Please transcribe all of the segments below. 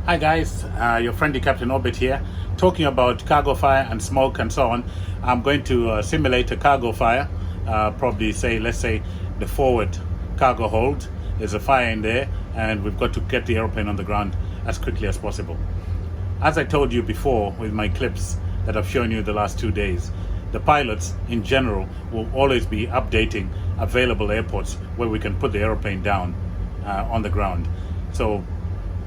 Hi guys, your friendly Captain Orbit here, talking about cargo fire and smoke and so on. I'm going to simulate a cargo fire, let's say the forward cargo hold. There's a fire in there and we've got to get the airplane on the ground as quickly as possible. As I told you before with my clips that I've shown you the last 2 days, the pilots in general will always be updating available airports where we can put the airplane down on the ground. So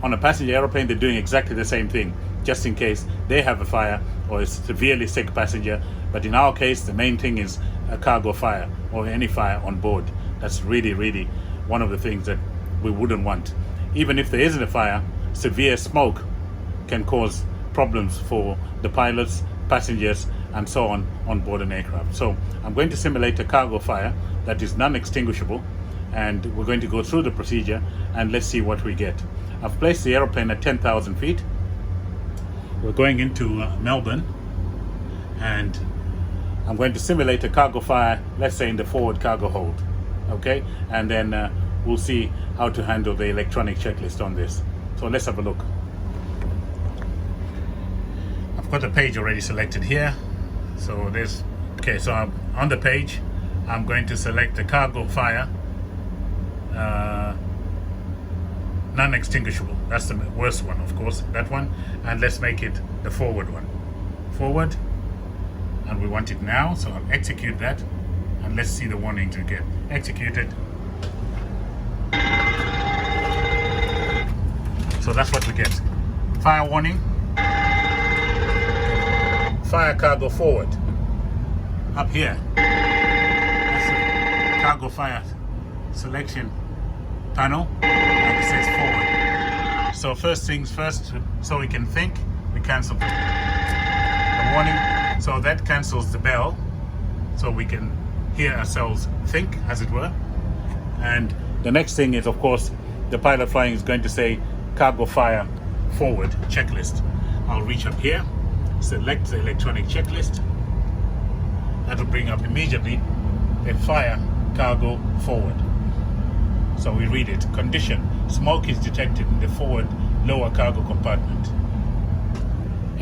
on a passenger airplane, they're doing exactly the same thing, just in case they have a fire or a severely sick passenger. But in our case, the main thing is a cargo fire or any fire on board. That's really one of the things that we wouldn't want. Even if there isn't a fire, severe smoke can cause problems for the pilots, passengers, and so on board an aircraft. So I'm going to simulate a cargo fire that is non-extinguishable, and we're going to go through the procedure and let's see what we get. I've placed the aeroplane at 10,000 feet. We're going into Melbourne, and I'm going to simulate a cargo fire, let's say in the forward cargo hold. Okay, and then we'll see how to handle the electronic checklist on this. So let's have a look. I've got the page already selected here. So I'm on the page. I'm going to select the cargo fire non-extinguishable. That's the worst one, of course, that one. And let's make it the forward one. Forward, and we want it now, so I'll execute that, and let's see the warnings we get. Executed. So that's what we get. Fire warning. Fire cargo forward. Up here. That's the cargo fire selection panel, and it says forward. So first things first, so we can think, we cancel the warning. So that cancels the bell, so we can hear ourselves think, as it were. And the next thing is, of course, the pilot flying is going to say cargo fire forward checklist. I'll reach up here, select the electronic checklist. That will bring up immediately the fire cargo forward. So we read it. Condition: smoke is detected in the forward lower cargo compartment.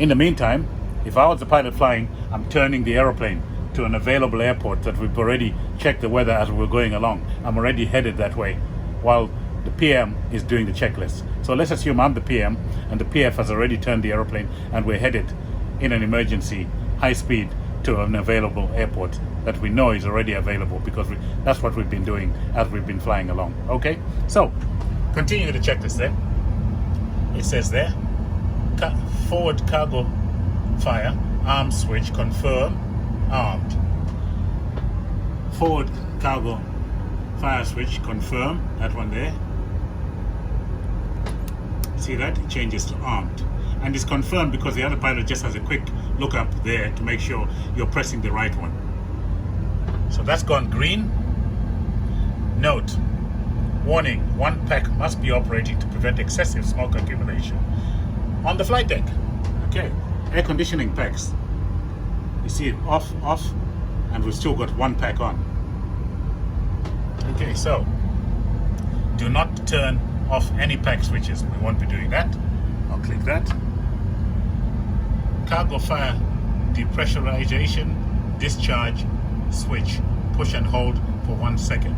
In the meantime, if I was the pilot flying, I'm turning the aeroplane to an available airport that we've already checked the weather as we're going along. I'm already headed that way while the PM is doing the checklist. So let's assume I'm the PM and the PF has already turned the aeroplane and we're headed in an emergency high speed to an available airport that we know is already available, because that's what we've been doing as we've been flying along. Okay, so continue the checklist there. It says there, forward cargo fire, arm switch, confirm, armed. Forward cargo fire switch, confirm, that one there. See that? It changes to armed. And it's confirmed because the other pilot just has a quick look up there to make sure you're pressing the right one. So that's gone green. Note, warning, one pack must be operating to prevent excessive smoke accumulation on the flight deck. Okay, air conditioning packs. You see it off, and we've still got one pack on. Okay, so do not turn off any pack switches. We won't be doing that. I'll click that. Cargo fire depressurization discharge switch. Push and hold for 1 second.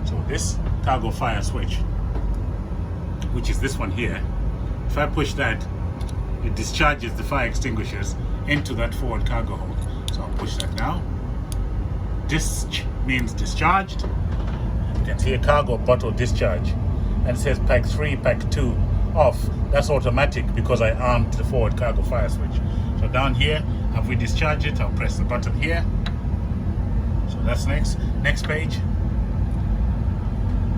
So this cargo fire switch, which is this one here, if I push that, it discharges the fire extinguishers into that forward cargo hold. So I'll push that now. Disc means discharged. You can see a cargo bottle discharge, and it says pack 3, pack 2 off. That's automatic because I armed the forward cargo fire switch. So down here, have we discharged it? I'll press the button here. So that's next page.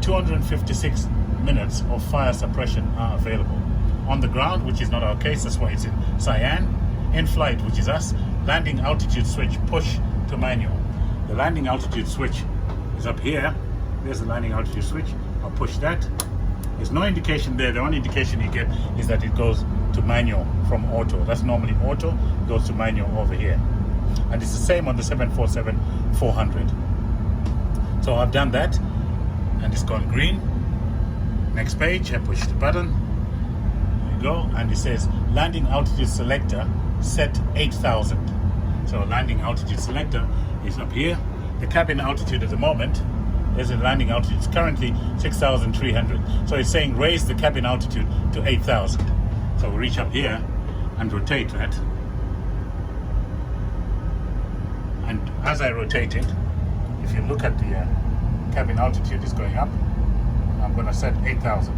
256 minutes of fire suppression are available. On the ground, which is not our case, that's why it's in cyan. In flight, which is us, landing altitude switch, push to manual. The landing altitude switch is up here. There's the landing altitude switch. I'll push that. There's no indication there. The only indication you get is that it goes to manual from auto. That's normally auto, goes to manual over here. And it's the same on the 747-400. So I've done that, and it's gone green. Next page, I push the button. go, and it says landing altitude selector set 8,000. So landing altitude selector is up here. The cabin altitude at the moment is a landing altitude. It's currently 6,300. So it's saying raise the cabin altitude to 8,000. So we reach up here and rotate that. And as I rotate it, if you look at the cabin altitude is going up, I'm going to set 8,000.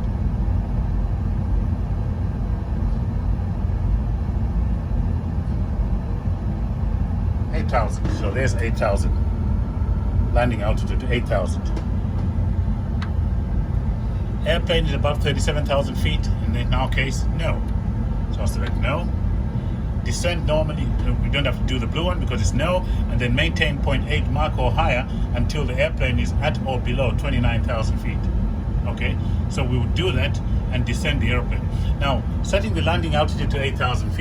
8,000. So there's 8,000. Landing altitude to 8,000. Airplane is above 37,000 feet. In our case, no. So I'll select no. Descent normally, we don't have to do the blue one because it's no, and then maintain 0.8 Mach or higher until the airplane is at or below 29,000 feet. Okay, so we would do that and descend the airplane. Now, setting the landing altitude to 8,000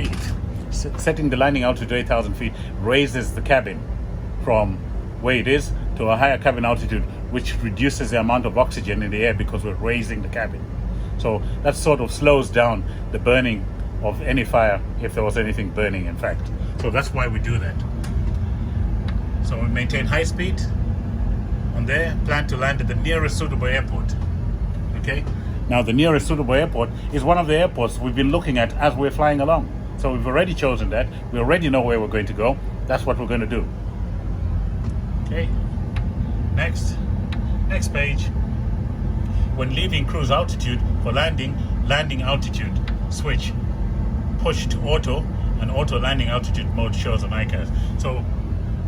feet, raises the cabin from where it is to a higher cabin altitude, which reduces the amount of oxygen in the air because we're raising the cabin. So that sort of slows down the burning of any fire, if there was anything burning, in fact. So that's why we do that. So we maintain high speed on there, plan to land at the nearest suitable airport. Okay, now the nearest suitable airport is one of the airports we've been looking at as we're flying along. So we've already chosen that. We already know where we're going to go. That's what we're going to do. Okay, next page. When leaving cruise altitude for landing altitude switch, push to auto, and auto landing altitude mode shows on ICAS. So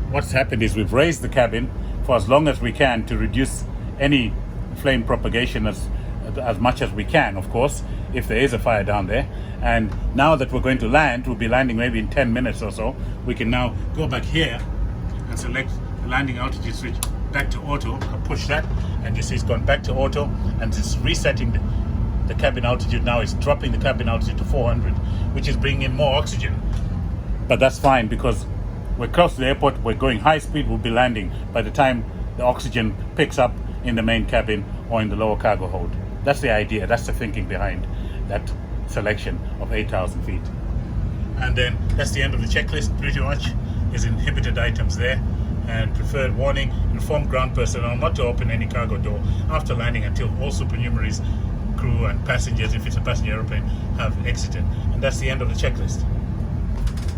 what's happened is we've raised the cabin for as long as we can to reduce any flame propagation as much as we can, of course, if there is a fire down there. And now that we're going to land, we'll be landing maybe in 10 minutes or so, we can now go back here and select the landing altitude switch back to auto. I'll push that, and you see it's gone back to auto, and it's resetting the cabin altitude. Now it's dropping the cabin altitude to 400, which is bringing in more oxygen. But that's fine because we're close to the airport, we're going high speed, we'll be landing by the time the oxygen picks up in the main cabin or in the lower cargo hold. That's the idea, that's the thinking behind that selection of 8,000 feet. And then that's the end of the checklist, pretty much. Is inhibited items there, and preferred warning, inform ground personnel not to open any cargo door after landing until all supernumeraries, crew and passengers, if it's a passenger airplane, have exited. And that's the end of the checklist.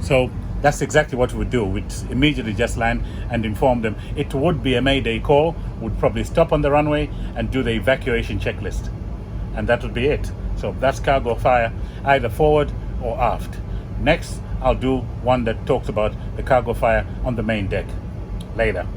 So that's exactly what we would do. We'd immediately just land and inform them. It would be a mayday call. We'd probably stop on the runway and do the evacuation checklist, and that would be it. So that's cargo fire, either forward or aft. Next, I'll do one that talks about the cargo fire on the main deck later.